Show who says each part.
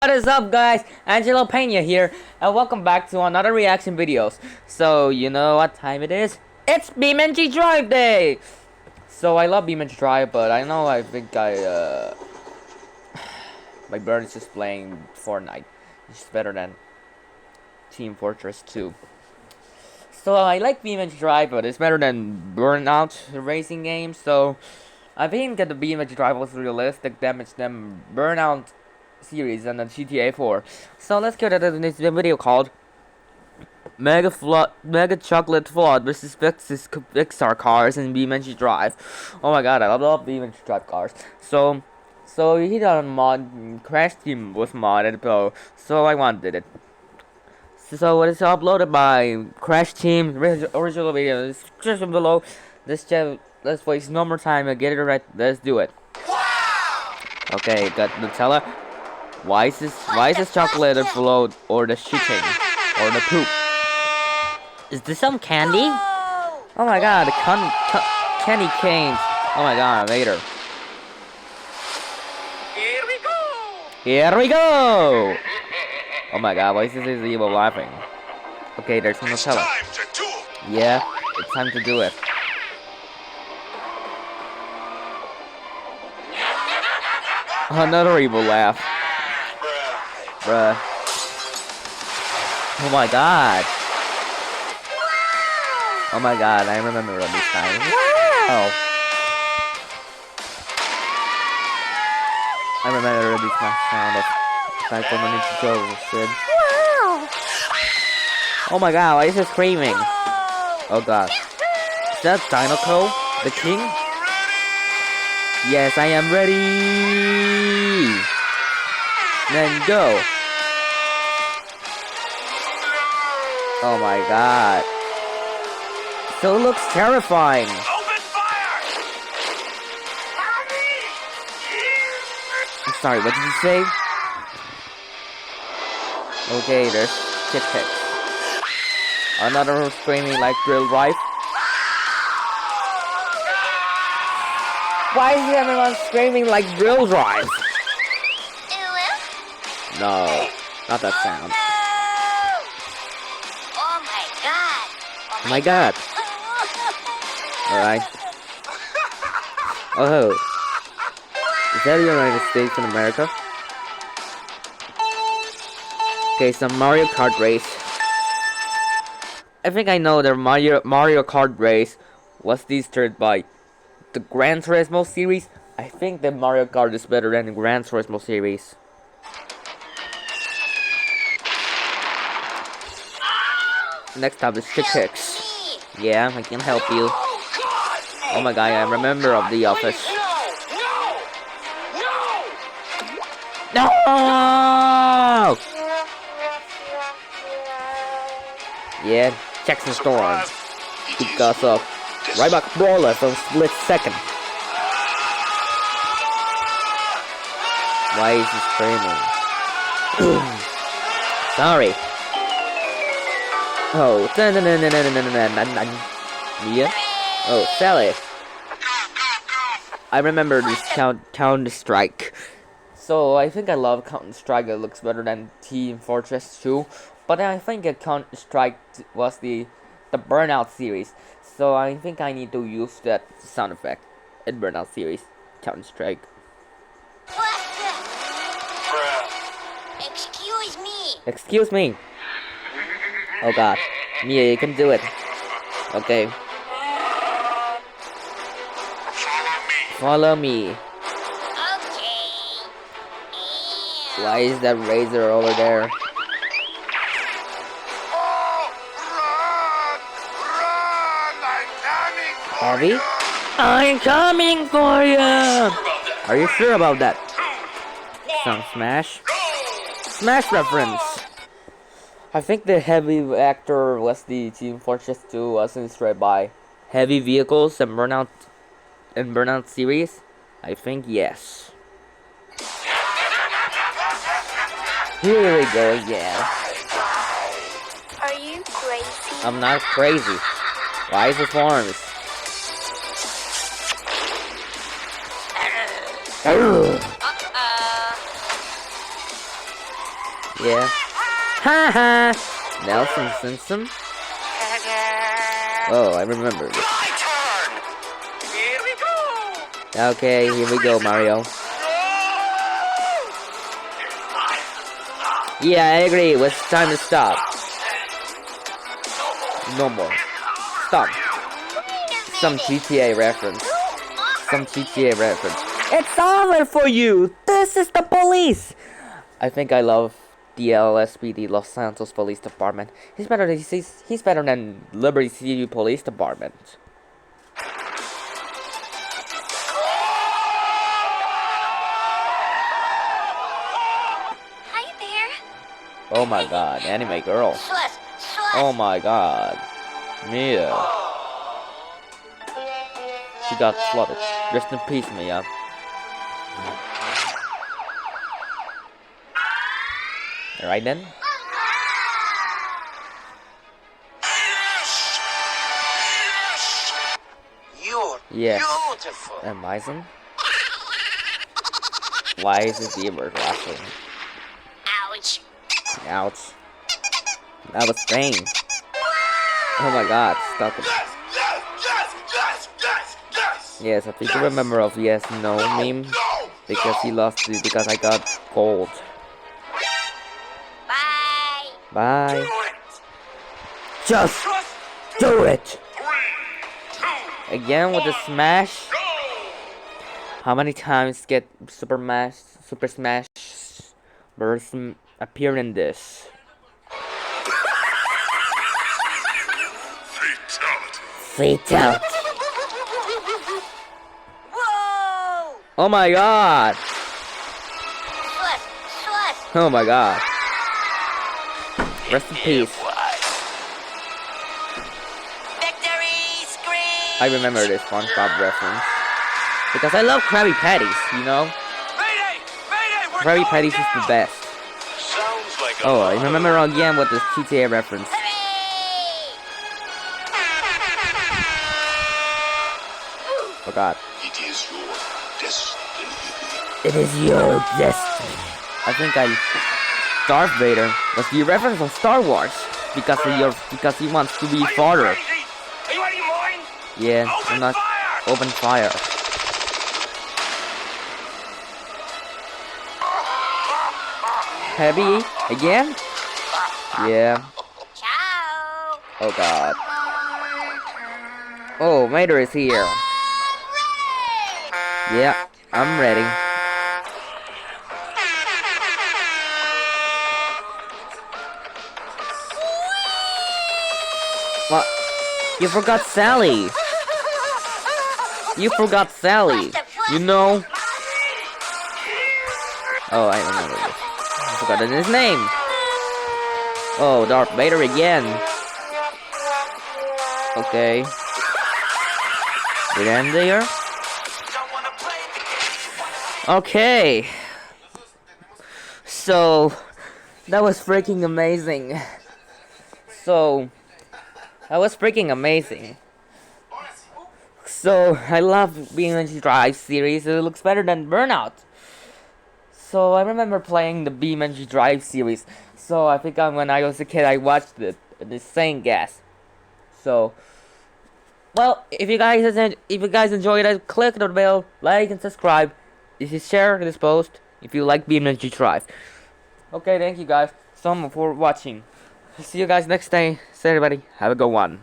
Speaker 1: What is up, guys? Angelo Pena here, and welcome back to another reaction videos. So you know what time it is? It's BeamNG Drive Day. So I love BeamNG Drive, but I think my bird is just playing Fortnite. It's better than Team Fortress 2. So I like BeamNG Drive, but it's better than Burnout racing games. So I think that the BeamNG Drive was realistic damage than Burnout series and the GTA 4. So let's get into this video called Mega Chocolate Flood versus PIXAR cars in BeamNG Drive. Oh my god, I love BeamNG Drive cars. So he done mod Crash Team was modded, so I wanted it. So it is uploaded by Crash Team. Original video is description below. Let's waste no more time and get it right. Let's do it. Okay, got Nutella. Why is this chocolate float or the shitting or the poop? Is this some candy? Oh my god, the candy canes. Oh my god, later.
Speaker 2: Here we go!
Speaker 1: Here we go! Oh my god, why is this evil laughing? Okay, there's Nutella. Yeah, it's time to do it. Another evil laugh. Bruh. Oh my god. Oh my god, I remember this time. Wow. I remember this sound of back when I need to go, Sid. Wow. Oh my god, why is it screaming? Oh god. Is that Dinoco? The king? Yes, I am ready! Then go! Oh my god. So it looks terrifying!
Speaker 2: Open fire!
Speaker 1: I'm sorry, what did you say? Okay, there's Kit Kats. Another screaming like drill rife. Why is everyone screaming like drill drive? No, not that sound.
Speaker 2: Oh my god!
Speaker 1: Oh my god. Alright. Oh. Is that the United States in America? Okay, some Mario Kart race. I think I know the Mario Kart race was destroyed by the Gran Turismo series. I think the Mario Kart is better than the Gran Turismo series. Next up is Kit Kats. Yeah, I can help you. Oh my god, I remember of The Office. No! Yeah, Jackson Storm. Because of Ryback Brawler from Split Second. Why is he screaming? Sorry. Oh, yeah. Oh, Sally. I remember this Counter Strike. So I think I love Counter Strike. It looks better than Team Fortress 2. But I think Counter Strike was the Burnout series. So I think I need to use that sound effect in Burnout series. Counter Strike.
Speaker 2: Excuse me!
Speaker 1: Excuse me. Oh god. Mia, you can do it. Okay. Follow me.
Speaker 2: Okay.
Speaker 1: Why is that razor over there? Heavy? I'm coming for you! Are you sure about that? Some Smash? Smash reference! I think the heavy actor was the Team Fortress 2 was inspired by heavy vehicles and Burnout series. I think yes. Here we go again.
Speaker 2: Are you crazy?
Speaker 1: I'm not crazy. Rise of Arms. Yeah. Ha ha! Nelson Simpson? Oh, I remember this.
Speaker 3: My turn. Here we go.
Speaker 1: Okay, here we go, Mario. Yeah, I agree. It was time to stop. No more. Stop. Some GTA reference. Some GTA reference. It's over for you! This is the police! I think I love the LSPD, Los Santos Police Department. He's better than Liberty City Police Department.
Speaker 2: Hi there.
Speaker 1: Oh my god, anime girl.
Speaker 2: Slush, slush.
Speaker 1: Oh my god. Mia. She got flooded. Rest in peace, Mia. Alright then.
Speaker 3: You're
Speaker 1: Yes.
Speaker 3: beautiful.
Speaker 1: Amazing. Why is this Beaver laughing?
Speaker 2: Ouch.
Speaker 1: Ouch. That was pain. Oh my god, stuck it. Yes, I think I remember of yes, no meme. Because he lost it because I got gold.
Speaker 2: Bye.
Speaker 1: Bye. Just do it! Again with the smash. How many times get Super Smash Bros. Appear in this? Fatality.
Speaker 2: Whoa.
Speaker 1: Oh my god.
Speaker 2: Slush, slush.
Speaker 1: Oh my god. Rest in peace.
Speaker 2: Victory scream.
Speaker 1: I remember this SpongeBob reference. Because I love Krabby Patties, you know?
Speaker 3: Mayday! Mayday! We're
Speaker 1: Krabby
Speaker 3: going
Speaker 1: Patties is
Speaker 3: down.
Speaker 1: the best.
Speaker 3: Sounds like a
Speaker 1: Oh, I
Speaker 3: lot of
Speaker 1: remember again with this GTA reference.
Speaker 2: Hooray.
Speaker 1: Oh god.
Speaker 3: It is your destiny.
Speaker 1: It is your destiny. I think Darth Vader was the reference of Star Wars. Because he wants to be father.
Speaker 3: Are you out of your mind?
Speaker 1: Yeah,
Speaker 3: Open
Speaker 1: I'm not
Speaker 3: fire!
Speaker 1: open fire. Heavy again? Yeah.
Speaker 2: Ciao.
Speaker 1: Oh god. Oh, Mater is here. Yeah, I'm ready. What? You forgot Sally. You forgot Sally. You know? Oh, I remember this. I forgot his name. Oh, Darth Vader again. Okay. Did I end there? Okay. So, that was freaking amazing. So, I love BeamNG Drive series. It looks better than Burnout. So, I remember playing the BeamNG Drive series. So, I think when I was a kid, I watched it. The same gas. So, well, if you guys enjoyed it, click the bell, like and subscribe. If you share this post, if you like BeamNG Drive. Okay, thank you guys so much for watching. See you guys next day. See everybody. Have a good one.